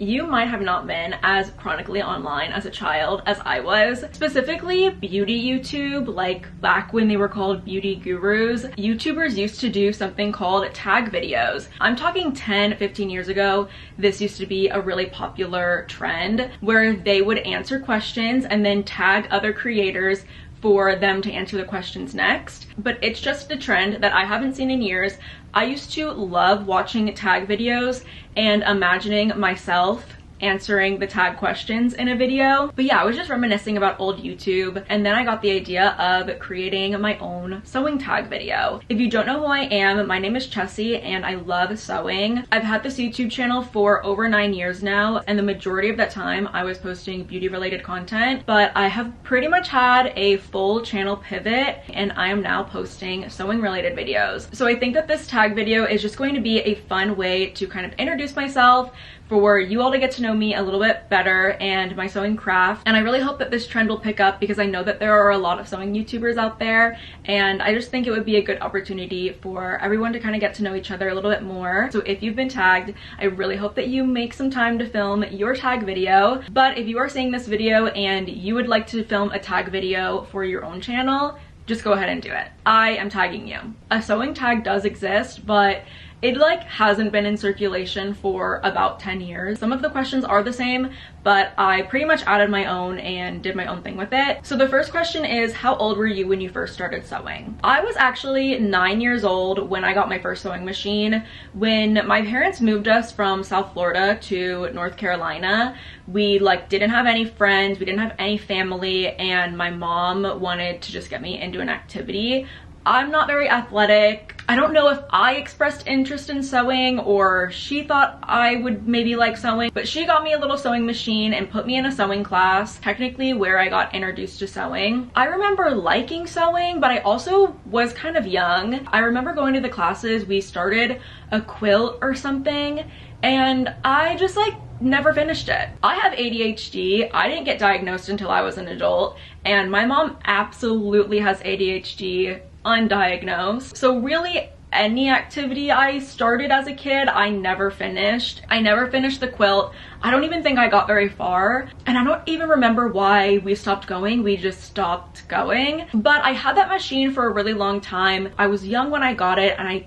You might have not been as chronically online as a child as I was. Specifically beauty YouTube, like back when they were called beauty gurus. YouTubers used to do something called tag videos. I'm talking 10-15 years ago. This used to be a really popular trend where they would answer questions and then tag other creators for them to answer the questions next. But it's just a trend that I haven't seen in years. I used to love watching tag videos and imagining myself answering the tag questions in a video. But yeah, I was just reminiscing about old YouTube, and then I got the idea of creating my own sewing tag video. If you don't know who I am, my name is Chessie and I love sewing. I've had this YouTube channel for over 9 years now, and the majority of that time I was posting beauty related content, but I have pretty much had a full channel pivot and I am now posting sewing related videos. So I think that this tag video is just going to be a fun way to kind of introduce myself, for you all to get to know me a little bit better and my sewing craft. And I really hope that this trend will pick up because I know that there are a lot of sewing YouTubers out there, and I just think it would be a good opportunity for everyone to kind of get to know each other a little bit more. So if you've been tagged, I really hope that you make some time to film your tag video. But if you are seeing this video and you would like to film a tag video for your own channel, just go ahead and do it. I am tagging you. A sewing tag does exist, but it like hasn't been in circulation for about 10 years. Some of the questions are the same, but I pretty much added my own and did my own thing with it. So the first question is, how old were you when you first started sewing? I was actually 9 years old when I got my first sewing machine. When my parents moved us from South Florida to North Carolina, we like didn't have any friends, we didn't have any family, and my mom wanted to just get me into an activity. I'm not very athletic. I don't know if I expressed interest in sewing or she thought I would maybe like sewing, but she got me a little sewing machine and put me in a sewing class, technically where I got introduced to sewing. I remember liking sewing, but I also was kind of young. I remember going to the classes, we started a quilt or something, and I just like never finished it. I have ADHD. I didn't get diagnosed until I was an adult, and my mom absolutely has ADHD, undiagnosed. So really any activity I started as a kid, I never finished. I never finished the quilt. I don't even think I got very far, and I don't even remember why we stopped going. We just stopped going. But I had that machine for a really long time. I was young when I got it and I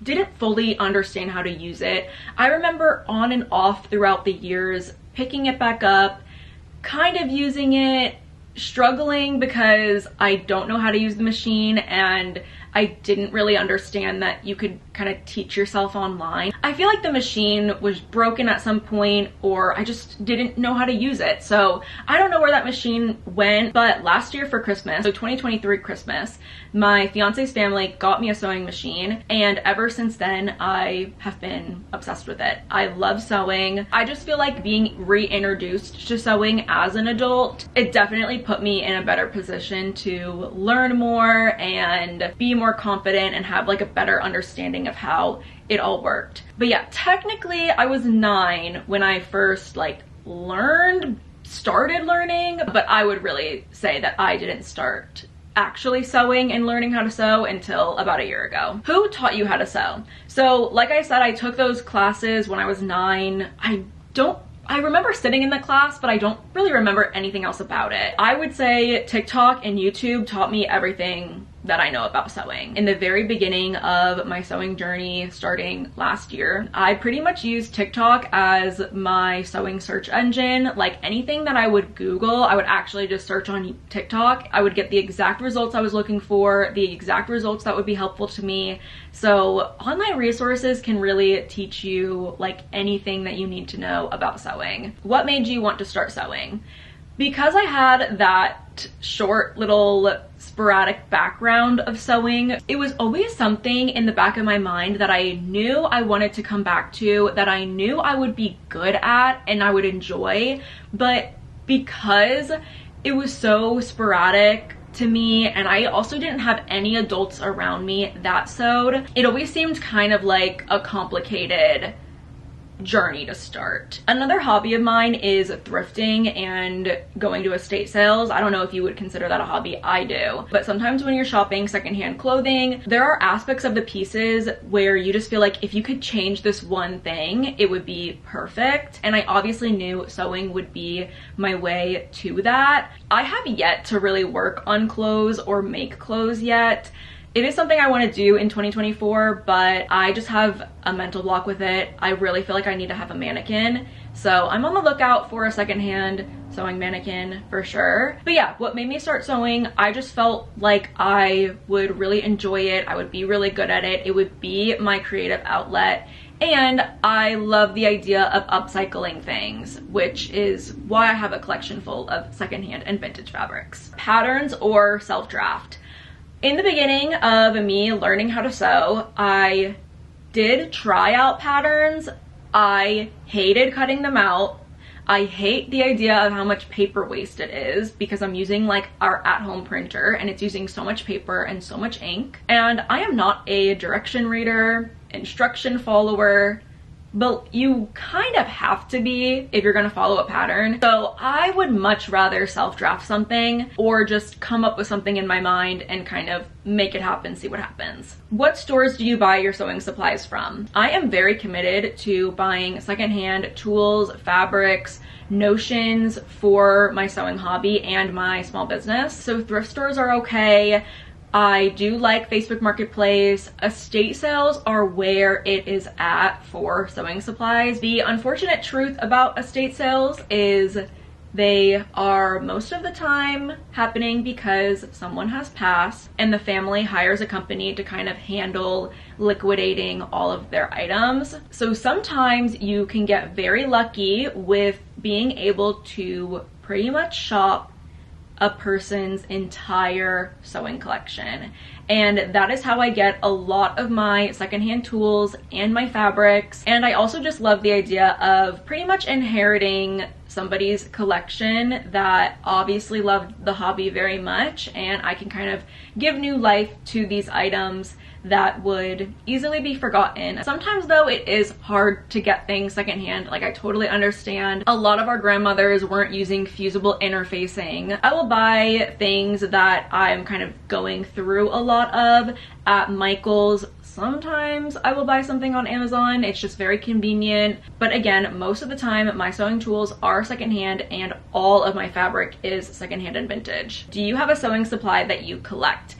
didn't fully understand how to use it. I remember on and off throughout the years picking it back up, kind of using it, struggling because I don't know how to use the machine, and I didn't really understand that you could kind of teach yourself online. I feel like the machine was broken at some point, or I just didn't know how to use it. So I don't know where that machine went, but last year for Christmas, so 2023 Christmas, my fiance's family got me a sewing machine, and ever since then I have been obsessed with it. I love sewing. I just feel like being reintroduced to sewing as an adult, it definitely put me in a better position to learn more and be more confident and have like a better understanding of how it all worked. But yeah, technically I was 9 when I first like started learning, but I would really say that I didn't start actually sewing and learning how to sew until about a year ago. Who taught you how to sew? So like I said, I took those classes when I was 9. I remember sitting in the class, but I don't really remember anything else about it. I would say TikTok and YouTube taught me everything that I know about sewing. In the very beginning of my sewing journey starting last year, I pretty much used TikTok as my sewing search engine. Like anything that I would Google, I would actually just search on TikTok. I would get the exact results I was looking for, the exact results that would be helpful to me. So online resources can really teach you like anything that you need to know about sewing. What made you want to start sewing? Because I had that short little sporadic background of sewing, it was always something in the back of my mind that I knew I wanted to come back to, that I knew I would be good at and I would enjoy. But because it was so sporadic to me, and I also didn't have any adults around me that sewed, it always seemed kind of like a complicated journey to start. Another hobby of mine is thrifting and going to estate sales. I don't know if you would consider that a hobby. I do. But sometimes when you're shopping secondhand clothing, there are aspects of the pieces where you just feel like if you could change this one thing, it would be perfect. And I obviously knew sewing would be my way to that. I have yet to really work on clothes or make clothes yet. It is something I want to do in 2024, but I just have a mental block with it. I really feel like I need to have a mannequin. So I'm on the lookout for a secondhand sewing mannequin for sure. But yeah, what made me start sewing, I just felt like I would really enjoy it. I would be really good at it. It would be my creative outlet. And I love the idea of upcycling things, which is why I have a collection full of secondhand and vintage fabrics. Patterns or self-draft. In the beginning of me learning how to sew, I did try out patterns. I hated cutting them out. I hate the idea of how much paper waste it is because I'm using like our at-home printer and it's using so much paper and so much ink. And I am not a direction reader, instruction follower, but you kind of have to be if you're gonna follow a pattern. So I would much rather self-draft something or just come up with something in my mind and kind of make it happen, see what happens. What stores do you buy your sewing supplies from? I am very committed to buying secondhand tools, fabrics, notions for my sewing hobby and my small business. So thrift stores are okay. I do like Facebook Marketplace. Estate sales are where it is at for sewing supplies. The unfortunate truth about estate sales is they are most of the time happening because someone has passed and the family hires a company to kind of handle liquidating all of their items. So sometimes you can get very lucky with being able to pretty much shop a person's entire sewing collection. And that is how I get a lot of my secondhand tools and my fabrics. And I also just love the idea of pretty much inheriting somebody's collection that obviously loved the hobby very much, and I can kind of give new life to these items that would easily be forgotten. Sometimes though, it is hard to get things secondhand. Like, I totally understand. A lot of our grandmothers weren't using fusible interfacing. I will buy things that I'm kind of going through a lot of at Michael's. Sometimes I will buy something on Amazon. It's just very convenient. But again, most of the time my sewing tools are secondhand and all of my fabric is secondhand and vintage. Do you have a sewing supply that you collect?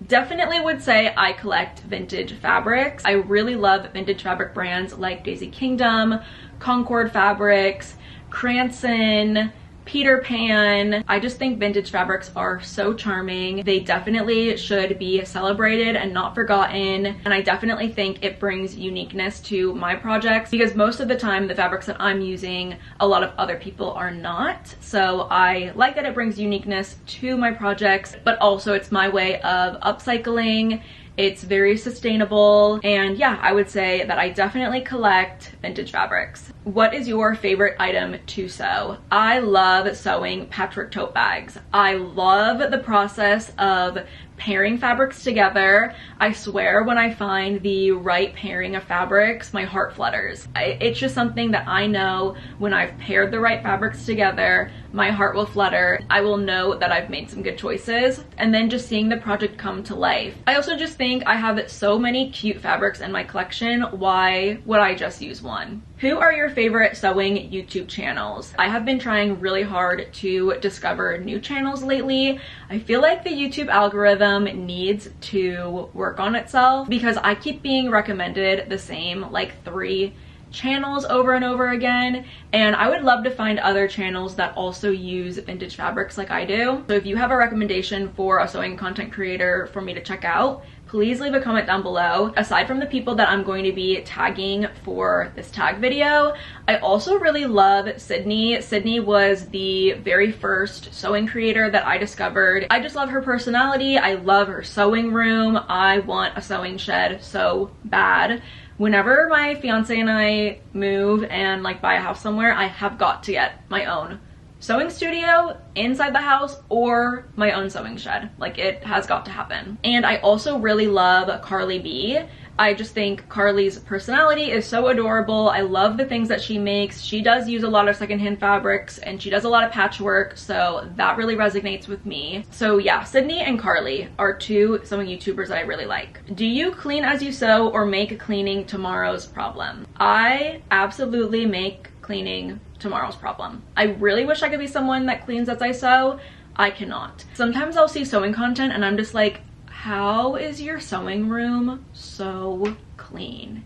Definitely would say I collect vintage fabrics. I really love vintage fabric brands like Daisy Kingdom, Concord Fabrics, Cranston, Peter Pan. I just think vintage fabrics are so charming. They definitely should be celebrated and not forgotten. And I definitely think it brings uniqueness to my projects because most of the time the fabrics that I'm using, a lot of other people are not. So I like that it brings uniqueness to my projects, but also it's my way of upcycling. It's very sustainable, and yeah, I would say that I definitely collect vintage fabrics. What is your favorite item to sew? I love sewing patchwork tote bags. I love the process of pairing fabrics together. I swear when I find the right pairing of fabrics, my heart flutters. It's just something that I know when I've paired the right fabrics together, my heart will flutter. I will know that I've made some good choices, and then just seeing the project come to life. I also just think I have so many cute fabrics in my collection. Why would I just use one? Who are your favorite sewing YouTube channels? I have been trying really hard to discover new channels lately. I feel like the YouTube algorithm needs to work on itself because I keep being recommended the same like 3 channels over and over again, and I would love to find other channels that also use vintage fabrics like I do. So if you have a recommendation for a sewing content creator for me to check out, please leave a comment down below. Aside from the people that I'm going to be tagging for this tag video, I also really love Sydney. Sydney was the very first sewing creator that I discovered. I just love her personality. I love her sewing room. I want a sewing shed so bad. Whenever my fiance and I move and like buy a house somewhere, I have got to get my own sewing studio inside the house or my own sewing shed. Like, it has got to happen. And I also really love Carly B. I just think Carly's personality is so adorable. I love the things that she makes. She does use a lot of secondhand fabrics and she does a lot of patchwork, so that really resonates with me. So yeah, Sydney and Carly are two sewing YouTubers that I really like. Do you clean as you sew or make cleaning tomorrow's problem? I absolutely make cleaning tomorrow's problem. I really wish I could be someone that cleans as I sew. I cannot. Sometimes I'll see sewing content and I'm just like, how is your sewing room so clean?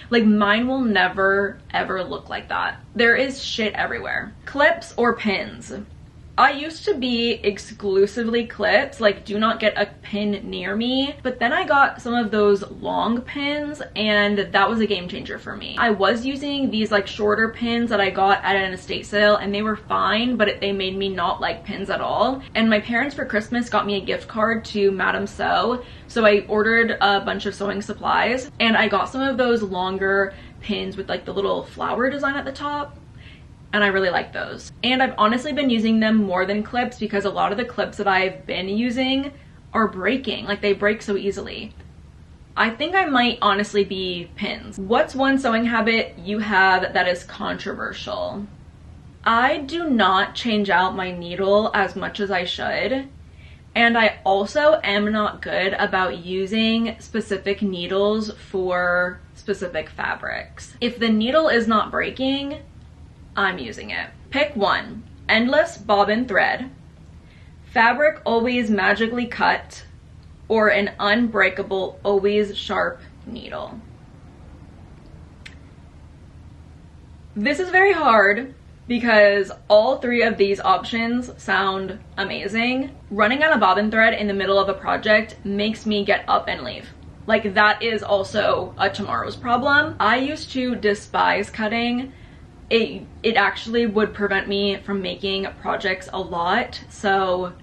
Like mine will never ever look like that. There is shit everywhere. Clips or pins? I used to be exclusively clips, like do not get a pin near me, but then I got some of those long pins and that was a game changer for me. I was using these like shorter pins that I got at an estate sale and they were fine, but they made me not like pins at all. And my parents for Christmas got me a gift card to Madame Sew, so I ordered a bunch of sewing supplies and I got some of those longer pins with like the little flower design at the top. And I really like those. And I've honestly been using them more than clips because a lot of the clips that I've been using are breaking. Like they break so easily. I think I might honestly be pins. What's one sewing habit you have that is controversial? I do not change out my needle as much as I should. And I also am not good about using specific needles for specific fabrics. If the needle is not breaking, I'm using it. Pick one. Endless bobbin thread, fabric always magically cut, or an unbreakable always sharp needle. This is very hard because all three of these options sound amazing. Running out of bobbin thread in the middle of a project makes me get up and leave. Like that is also a tomorrow's problem. I used to despise cutting. It actually would prevent me from making projects a lot, so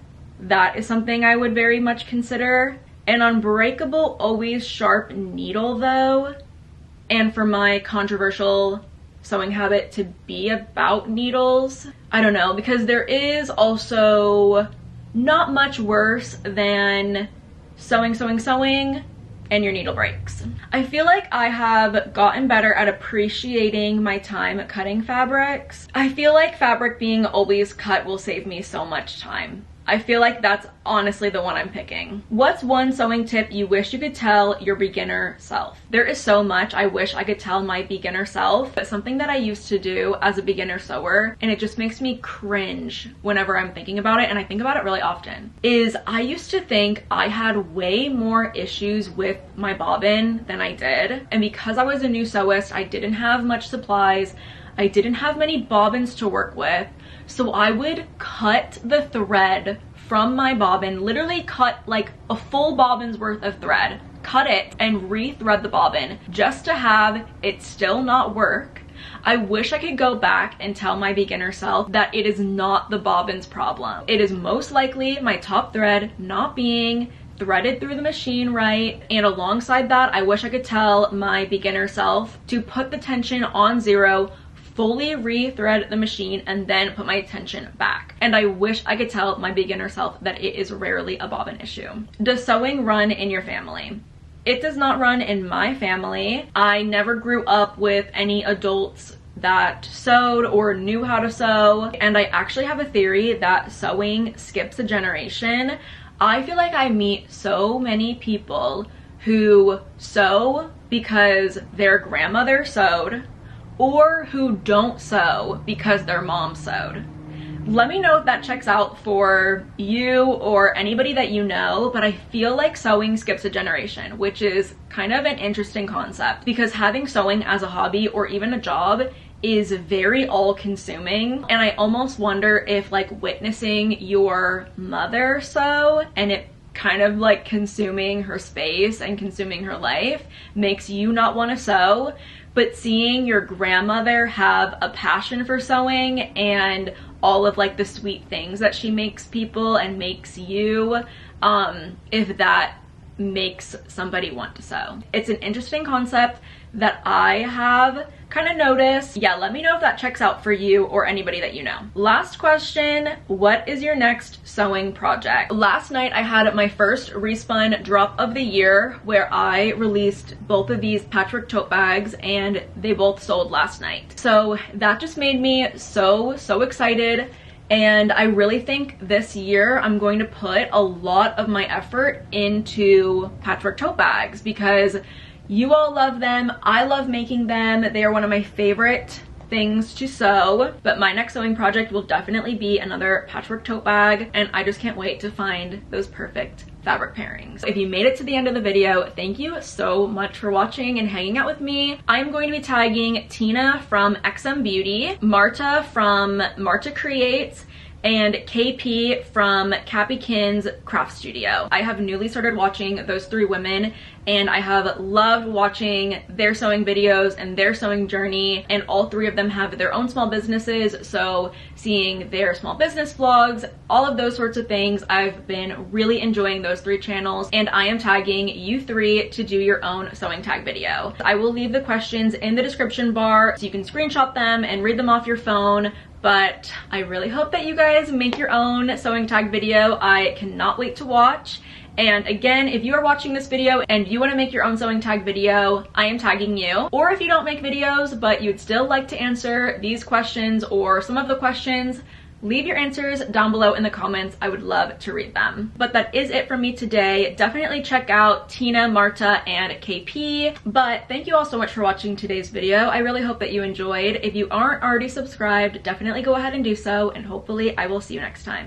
that is something I would very much consider. An unbreakable always sharp needle though, and for my controversial sewing habit to be about needles, I don't know, because there is also not much worse than sewing and your needle breaks. I feel like I have gotten better at appreciating my time cutting fabrics. I feel like fabric being always cut will save me so much time. I feel like that's honestly the one I'm picking. What's one sewing tip you wish you could tell your beginner self? There is so much I wish I could tell my beginner self, but something that I used to do as a beginner sewer, and it just makes me cringe whenever I'm thinking about it, and I think about it really often, is I used to think I had way more issues with my bobbin than I did. And because I was a new sewist, I didn't have much supplies, I didn't have many bobbins to work with, so I would cut the thread from my bobbin, literally cut like a full bobbin's worth of thread, cut it and re-thread the bobbin just to have it still not work. I wish I could go back and tell my beginner self that it is not the bobbin's problem. It is most likely my top thread not being threaded through the machine right, and alongside that, I wish I could tell my beginner self to put the tension on 0, fully re-thread the machine, and then put my tension back. And I wish I could tell my beginner self that it is rarely a bobbin issue. Does sewing run in your family? It does not run in my family. I never grew up with any adults that sewed or knew how to sew, and I actually have a theory that sewing skips a generation. I feel like I meet so many people who sew because their grandmother sewed, or who don't sew because their mom sewed. Let me know if that checks out for you or anybody that you know, but I feel like sewing skips a generation, which is kind of an interesting concept because having sewing as a hobby or even a job is very all-consuming, and I almost wonder if like witnessing your mother sew and it kind of like consuming her space and consuming her life makes you not want to sew, but seeing your grandmother have a passion for sewing and all of like the sweet things that she makes people and makes you, if that makes somebody want to sew. It's an interesting concept that I have kind of noticed. Yeah, let me know if that checks out for you or anybody that you know. Last question, what is your next sewing project? Last night I had my first respun drop of the year where I released both of these patchwork tote bags and they both sold last night. So that just made me so excited. And I really think this year I'm going to put a lot of my effort into patchwork tote bags because you all love them. I love making them. They are one of my favorite things to sew. But my next sewing project will definitely be another patchwork tote bag, and I just can't wait to find those perfect fabric pairings. If you made it to the end of the video, thank you so much for watching and hanging out with me. I'm going to be tagging Tina from XM Beauty, Marta from Marta Creates, and KP from Cappy Kin's Craft Studio. I have newly started watching those three women and I have loved watching their sewing videos and their sewing journey, and all three of them have their own small businesses, so seeing their small business vlogs, all of those sorts of things, I've been really enjoying those three channels, and I am tagging you three to do your own sewing tag video. I will leave the questions in the description bar so you can screenshot them and read them off your phone. But I really hope that you guys make your own sewing tag video. I cannot wait to watch. And again, if you are watching this video and you want to make your own sewing tag video, I am tagging you. Or if you don't make videos, but you'd still like to answer these questions or some of the questions, leave your answers down below in the comments. I would love to read them. But that is it for me today. Definitely check out Tina, Marta, and KP. But thank you all so much for watching today's video. I really hope that you enjoyed. If you aren't already subscribed, definitely go ahead and do so, and hopefully I will see you next time.